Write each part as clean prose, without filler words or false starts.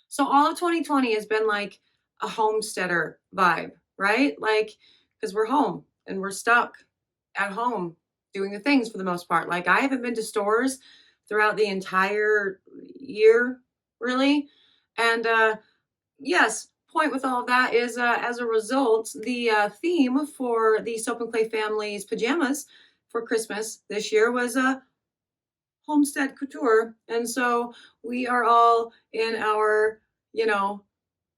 So all of 2020 has been like a homesteader vibe, right? Like, because we're home and we're stuck at home doing the things for the most part. Like, I haven't been to stores throughout the entire year, really. And yes, point with all of that is as a result, the theme for the Soap and Clay family's pajamas for Christmas this year was homestead couture. And so we are all in our, you know,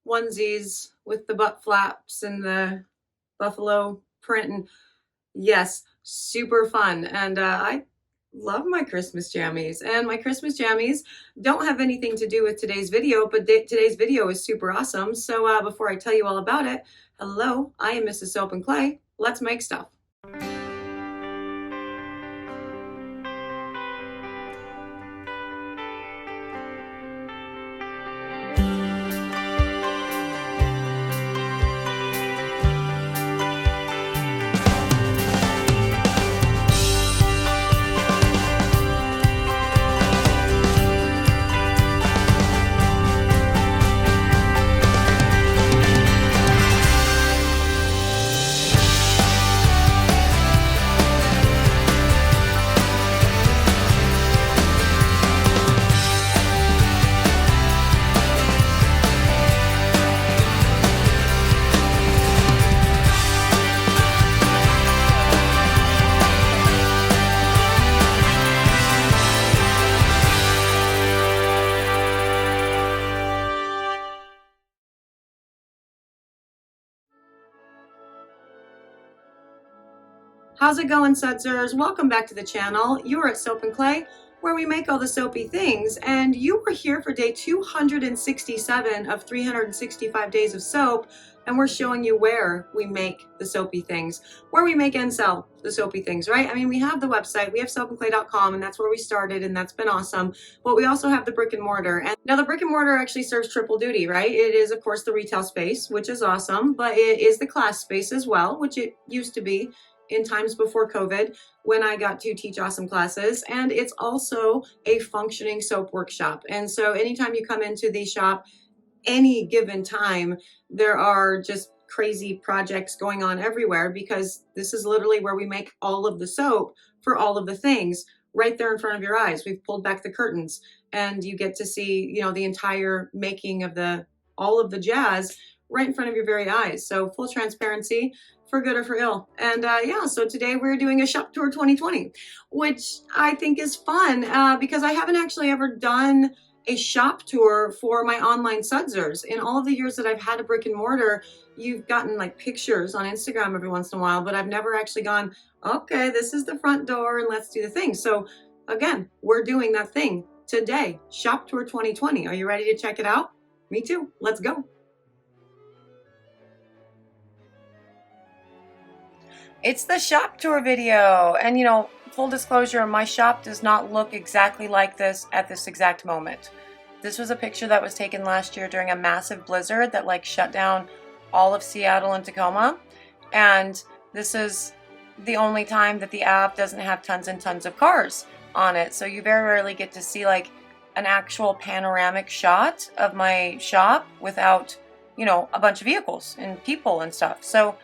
onesies with the butt flaps and the buffalo print. And yes, super fun. And I love my Christmas jammies. And my Christmas jammies don't have anything to do with today's video, but today's video is super awesome. So before I tell you all about it, hello, I am Mrs. Soap and Clay. Let's make stuff. How's it going, Sudsers? Welcome back to the channel. You're at Soap and Clay, where we make all the soapy things, and you were here for day 267 of 365 days of soap, and we're showing you where we make the soapy things, where we make and sell the soapy things, right? I mean, we have the website, we have soapandclay.com, and that's where we started, and that's been awesome, but we also have the brick and mortar. And now the brick and mortar actually serves triple duty, right? It is, of course, the retail space, which is awesome, but it is the class space as well, which it used to be in times before COVID when I got to teach awesome classes. And it's also a functioning soap workshop. And so anytime you come into the shop, any given time, there are just crazy projects going on everywhere, because this is literally where we make all of the soap for all of the things right there in front of your eyes. We've pulled back the curtains and you get to see, you know, the entire making of all of the jazz right in front of your very eyes. So full transparency, for good or for ill. And yeah, so today we're doing a shop tour 2020, which I think is fun because I haven't actually ever done a shop tour for my online sudsers. In all of the years that I've had a brick and mortar, you've gotten like pictures on Instagram every once in a while, but I've never actually gone, okay, this is the front door and let's do the thing. So again, we're doing that thing today, shop tour 2020. Are you ready to check it out? Me too. Let's go. It's the shop tour video, and you know, full disclosure, my shop does not look exactly like this at this exact moment. This was a picture that was taken last year during a massive blizzard that like shut down all of Seattle and Tacoma, and this is the only time that the app doesn't have tons and tons of cars on it, so you very rarely get to see like an actual panoramic shot of my shop without, you know, a bunch of vehicles and people and stuff. So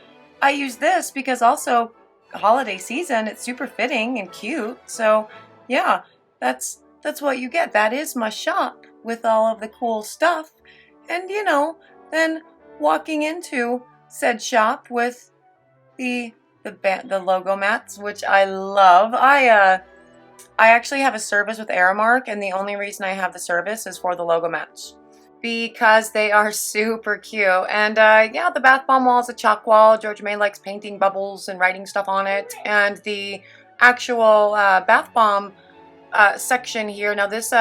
I use this because also holiday season, it's super fitting and cute. So yeah, that's what you get. That is my shop with all of the cool stuff. And you know, then walking into said shop with the logo mats, which I love. I actually have a service with Aramark, and the only reason I have the service is for the logo mats, because they are super cute. And yeah, the bath bomb wall is a chalk wall. Georgia May likes painting bubbles and writing stuff on it. And the actual bath bomb section here, now this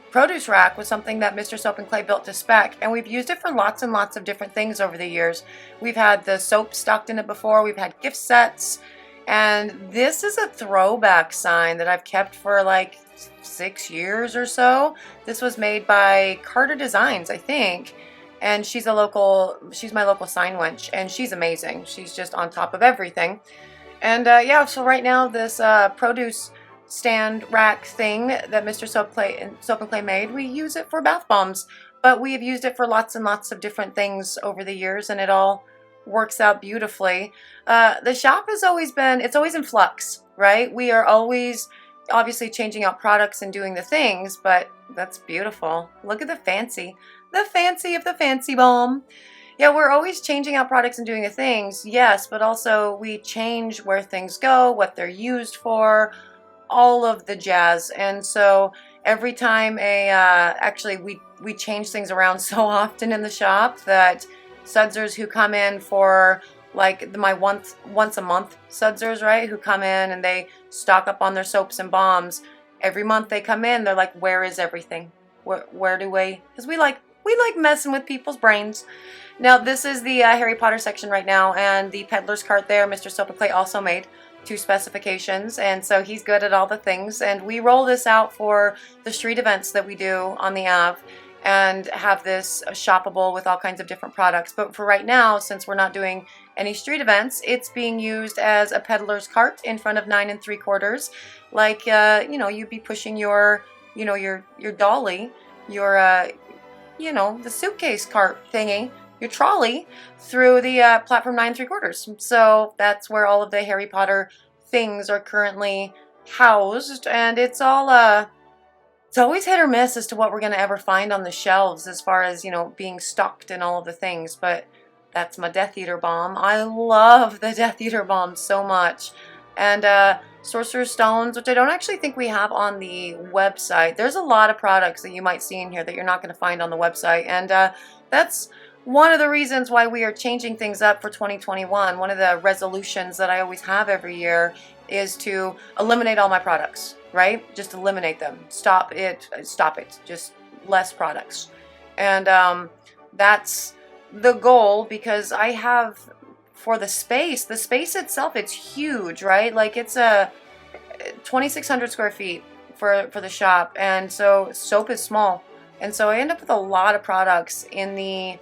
produce rack was something that Mr. Soap and Clay built to spec, and we've used it for lots and lots of different things over the years. We've had the soap stocked in it before, we've had gift sets, and this is a throwback sign that I've kept for like 6 years or so. This was made by Carter Designs, I think, and she's my local sign wench, and she's amazing. She's just on top of everything. And yeah, so right now this produce stand rack thing that Mr. Soap and Clay made. We use it for bath bombs, but we have used it for lots and lots of different things over the years, and it all works out beautifully. The shop has always been, it's always in flux, right? We are always obviously changing out products and doing the things, but that's beautiful. Look at the fancy of the fancy bomb. Yeah, we're always changing out products and doing the things, yes, but also we change where things go, what they're used for, all of the jazz. And so every time actually we change things around so often in the shop that sudsers who come in for like my once a month sudsers, right, who come in and they stock up on their soaps and bombs, every month they come in, they're like, where is everything? Where do we, because we like messing with people's brains. Now this is the Harry Potter section right now, and the peddler's cart there, Mr. Soap and Clay also made to specifications, and so he's good at all the things. And we roll this out for the street events that we do on the Ave and have this shoppable with all kinds of different products. But for right now, since we're not doing any street events, it's being used as a peddler's cart in front of 9 3/4, like you know, you'd be pushing your, you know, your dolly, your you know, the suitcase cart thingy, your trolley, through the platform 9 3/4. So that's where all of the Harry Potter things are currently housed, and it's all it's always hit or miss as to what we're going to ever find on the shelves as far as, you know, being stocked and all of the things. But that's my Death Eater bomb. I love the Death Eater bomb so much. And Sorcerer's Stones, which I don't actually think we have on the website. There's a lot of products that you might see in here that you're not going to find on the website. And that's one of the reasons why we are changing things up for 2021. One of the resolutions that I always have every year is to eliminate all my products, right? Just eliminate them. Stop it. Just less products. And that's the goal, because I have, for the space itself, it's huge, right? Like it's a 2,600 square feet for the shop. And so soap is small. And so I end up with a lot of products in the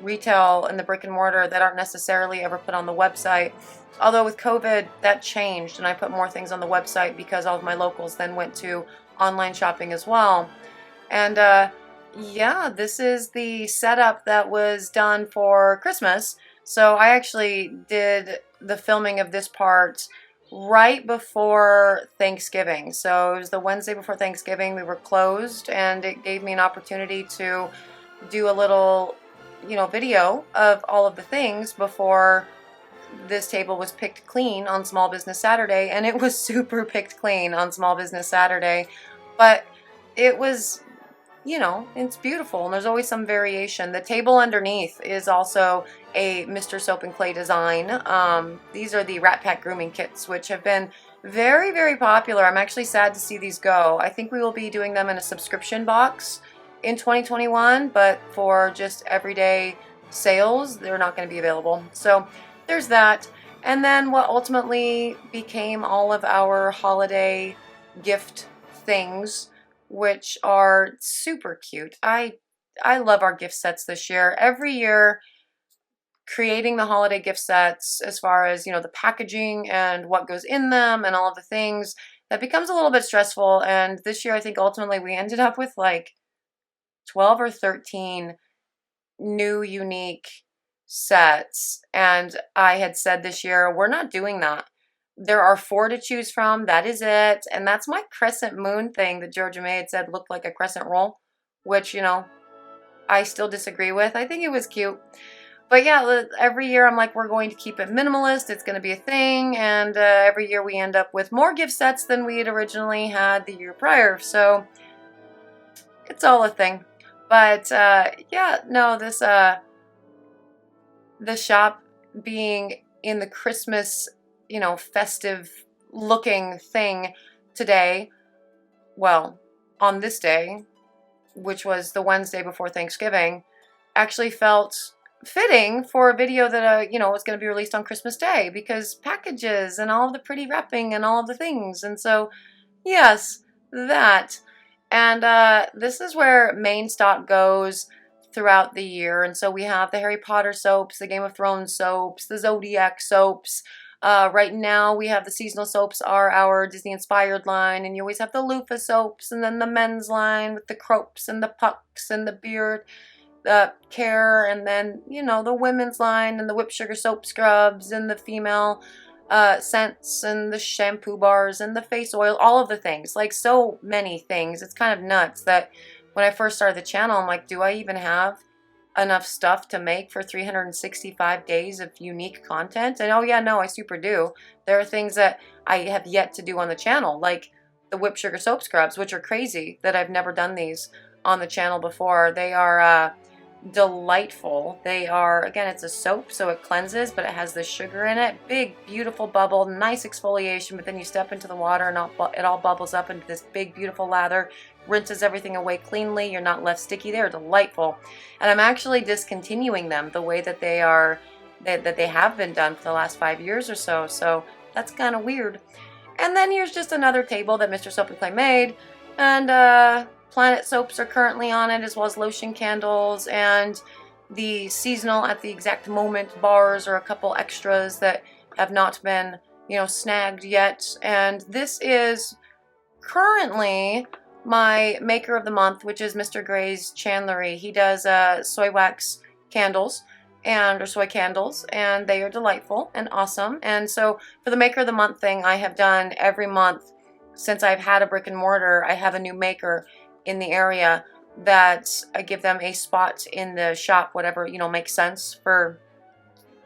retail and the brick and mortar that aren't necessarily ever put on the website. Although with COVID, that changed, and I put more things on the website because all of my locals then went to online shopping as well. And yeah, this is the setup that was done for Christmas. So I actually did the filming of this part right before Thanksgiving. So it was the Wednesday before Thanksgiving. We were closed, and it gave me an opportunity to do a little, you know, video of all of the things before this table was picked clean on Small Business Saturday. And it was super picked clean on Small Business Saturday, but it was, you know, it's beautiful, and there's always some variation. The table underneath is also a Mr. Soap and Clay design. These are the Rat Pack grooming kits, which have been very, very popular. I'm actually sad to see these go. I think we will be doing them in a subscription box in 2021, but for just everyday sales, they're not going to be available. So there's that. And then what ultimately became all of our holiday gift things, which are super cute. I love our gift sets this year. Every year, creating the holiday gift sets, as far as, you know, the packaging and what goes in them and all of the things, that becomes a little bit stressful. And this year, I think ultimately we ended up with like 12 or 13 new unique sets. And I had said this year, we're not doing that. There are 4 to choose from. That is it. And that's my crescent moon thing that Georgia May had said looked like a crescent roll, which, you know, I still disagree with. I think it was cute. But yeah, every year I'm like, we're going to keep it minimalist. It's going to be a thing. And every year we end up with more gift sets than we had originally had the year prior. So it's all a thing. But yeah, no, this the shop being in the Christmas, you know, festive looking thing today, well, on this day, which was the Wednesday before Thanksgiving, actually felt fitting for a video that, you know, was going to be released on Christmas Day, because packages and all of the pretty wrapping and all of the things. And so, yes, that. And this is where main stock goes throughout the year. And so we have the Harry Potter soaps, the Game of Thrones soaps, the Zodiac soaps, Right now we have the seasonal soaps are our Disney inspired line, and you always have the loofah soaps, and then the men's line with the croaks and the pucks and the beard care, and then, you know, the women's line and the whipped sugar soap scrubs and the female scents and the shampoo bars and the face oil, all of the things, like so many things. It's kind of nuts that when I first started the channel, I'm like, do I even have enough stuff to make for 365 days of unique content? And oh yeah, no, I super do. There are things that I have yet to do on the channel, like the whipped sugar soap scrubs, which are crazy that I've never done these on the channel before. They are delightful. They are, again, it's a soap, so it cleanses, but it has the sugar in it. Big, beautiful bubble, nice exfoliation, but then you step into the water and it all bubbles up into this big, beautiful lather, rinses everything away cleanly. You're not left sticky. They're delightful. And I'm actually discontinuing them the way that they are, that they have been done for the last 5 years or so. So that's kind of weird. And then here's just another table that Mr. Soap and Clay made. And Planet soaps are currently on it, as well as lotion candles, and the seasonal at the exact moment bars are a couple extras that have not been, you know, snagged yet. And this is currently my maker of the month, which is Mr. Gray's Chandlery. He does soy wax candles or soy candles, and they are delightful and awesome. And so for the maker of the month thing, I have done every month since I've had a brick and mortar. I have a new maker in the area that I give them a spot in the shop, whatever, you know, makes sense for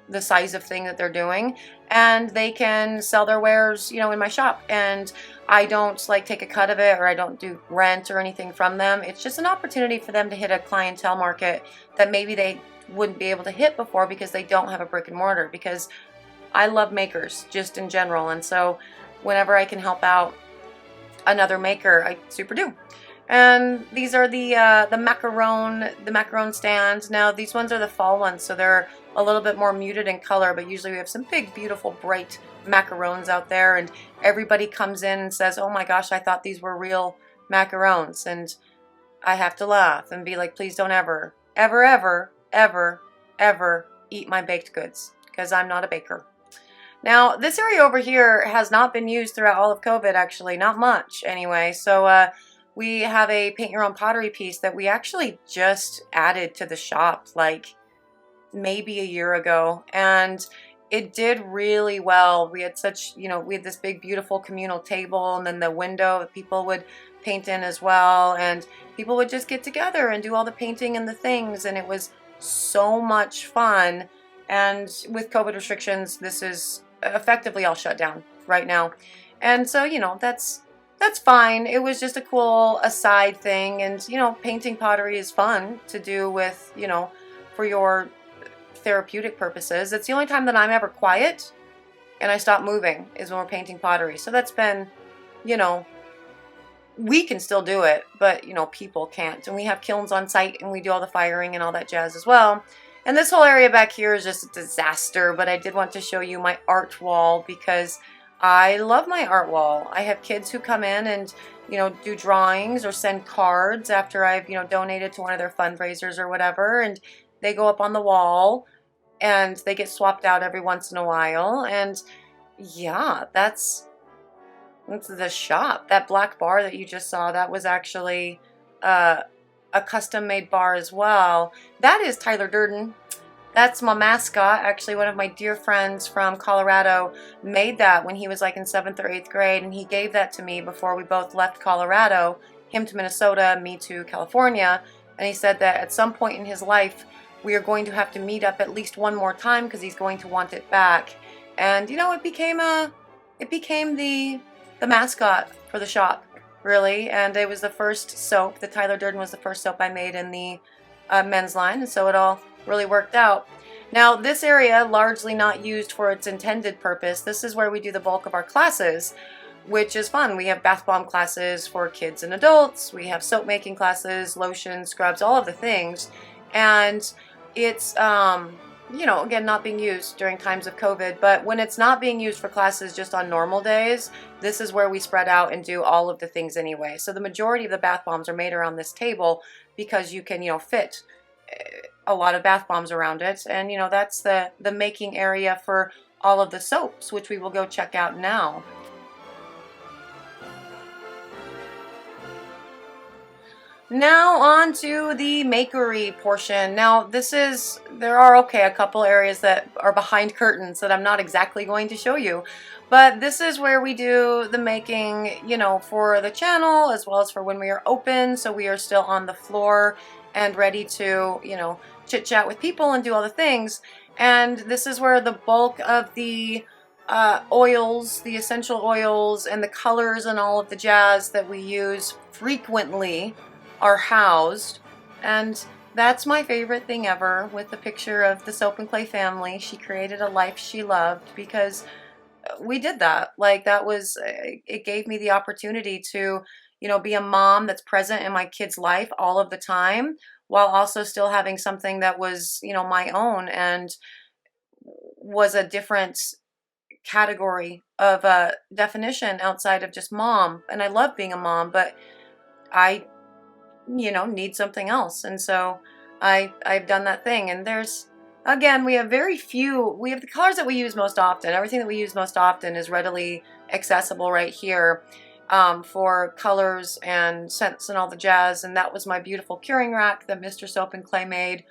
the size of thing that they're doing, and they can sell their wares, you know, in my shop. And I don't like take a cut of it, or I don't do rent or anything from them. It's just an opportunity for them to hit a clientele market that maybe they wouldn't be able to hit before because they don't have a brick and mortar, because I love makers just in general. And so whenever I can help out another maker, I super do. And these are the macaron stands. Now these ones are the fall ones, so they're a little bit more muted in color, but usually we have some big, beautiful, bright macarons out there, and everybody comes in and says, oh my gosh, I thought these were real macarons. And I have to laugh and be like, please don't ever, ever, ever, ever, ever eat my baked goods, because I'm not a baker. Now, this area over here has not been used throughout all of COVID, actually, not much anyway. So we have a paint your own pottery piece that we actually just added to the shop like maybe a year ago, and it did really well. We had such, you know, we had this big beautiful communal table, and then the window that people would paint in as well, and people would just get together and do all the painting and the things, and it was so much fun. And with COVID restrictions, this is effectively all shut down right now, and so, you know, that's fine. It was just a cool aside thing. And, you know, painting pottery is fun to do with, you know, for your therapeutic purposes. It's the only time that I'm ever quiet and I stop moving is when we're painting pottery. So that's been, you know, we can still do it, but, you know, people can't. And we have kilns on site, and we do all the firing and all that jazz as well. And this whole area back here is just a disaster, but I did want to show you my art wall because I love my art wall. I have kids who come in and, you know, do drawings or send cards after I've, you know, donated to one of their fundraisers or whatever, and they go up on the wall and they get swapped out every once in a while. And yeah, that's the shop. That black bar that you just saw, that was actually a custom made bar as well. That is Tyler Durden. That's my mascot. Actually, one of my dear friends from Colorado made that when he was like in 7th or 8th grade, and he gave that to me before we both left Colorado, him to Minnesota, me to California. And he said that at some point in his life, we are going to have to meet up at least one more time because he's going to want it back. And, you know, it became the mascot for the shop, really. And it was the first soap. The Tyler Durden was the first soap I made in the men's line, and so it all really worked out. Now, this area, largely not used for its intended purpose. This is where we do the bulk of our classes, which is fun. We have bath bomb classes for kids and adults. We have soap making classes, lotion, scrubs, all of the things. And it's, you know, again, not being used during times of COVID, but when it's not being used for classes just on normal days, this is where we spread out and do all of the things anyway. So the majority of the bath bombs are made around this table because you can, you know, fit a lot of bath bombs around it. And, you know, that's the making area for all of the soaps, which we will go check out now. Now on to the Makery portion. Now there are a couple areas that are behind curtains that I'm not exactly going to show you, but this is where we do the making, for the channel as well as for when we are open, so we are still on the floor and ready to, chit chat with people and do all the things. And this is where the bulk of the oils, the essential oils and the colors and all of the jazz that we use frequently are housed. And that's my favorite thing ever, with the picture of the Soap and Clay family. She created a life she loved, because we did that. Like, that was, it gave me the opportunity to, be a mom that's present in my kid's life all of the time, while also still having something that was, my own, and was a different category of definition outside of just mom. And I love being a mom, but I need something else. And so I've done that thing. And again, we have the colors that we use most often. Everything that we use most often is readily accessible right here, for colors and scents and all the jazz. And that was my beautiful curing rack that Mr. Soap and Clay made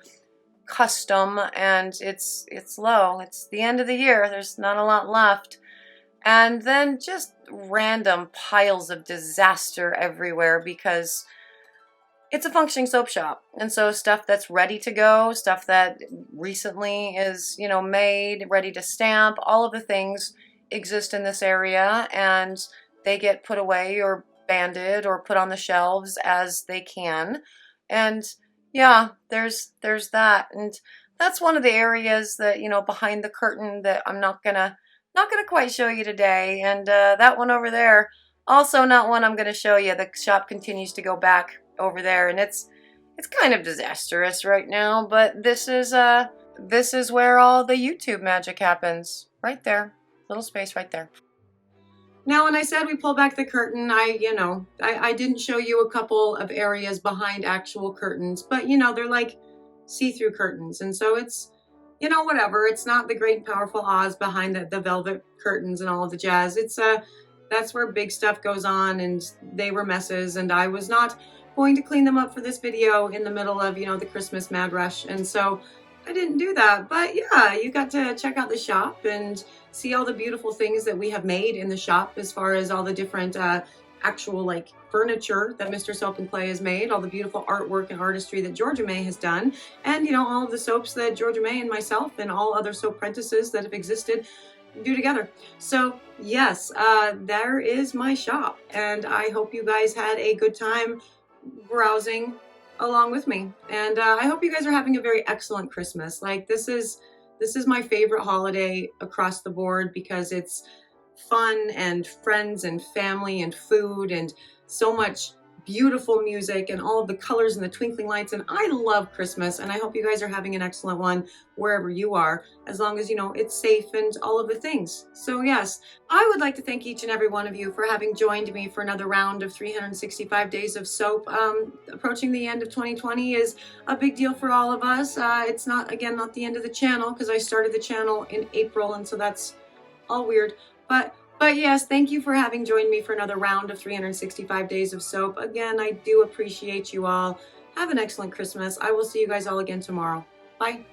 custom, and it's low. It's the end of the year. There's not a lot left. And then just random piles of disaster everywhere, because it's a functioning soap shop. And so stuff that's ready to go, stuff that recently is, made, ready to stamp, all of the things exist in this area, and they get put away or banded or put on the shelves as they can. And yeah, there's that. And that's one of the areas that, behind the curtain that I'm not gonna quite show you today. And that one over there, also not one I'm gonna show you. The shop continues to go back over there, and it's kind of disastrous right now, but this is where all the YouTube magic happens. Right there. Little space right there. Now, when I said we pull back the curtain, I didn't show you a couple of areas behind actual curtains, but they're like see-through curtains. And so it's, whatever. It's not the great and powerful Oz behind the velvet curtains and all of the jazz. It's that's where big stuff goes on, and they were messes, and I was not going to clean them up for this video in the middle of, the Christmas mad rush. And so I didn't do that. But yeah, you got to check out the shop and see all the beautiful things that we have made in the shop, as far as all the different actual furniture that Mr. Soap and Clay has made, all the beautiful artwork and artistry that Georgia May has done, and all of the soaps that Georgia May and myself and all other soap apprentices that have existed do together. So yes, there is my shop, and I hope you guys had a good time browsing along with me. And I hope you guys are having a very excellent Christmas. This is my favorite holiday across the board, because it's fun and friends and family and food and so much beautiful music and all of the colors and the twinkling lights. And I love Christmas, and I hope you guys are having an excellent one wherever you are, as long as it's safe and all of the things. So yes, I would like to thank each and every one of you for having joined me for another round of 365 days of soap. Approaching the end of 2020 is a big deal for all of us. It's not the end of the channel, because I started the channel in April, and so that's all weird. But yes, thank you for having joined me for another round of 365 days of soap. Again, I do appreciate you all. Have an excellent Christmas. I will see you guys all again tomorrow. Bye.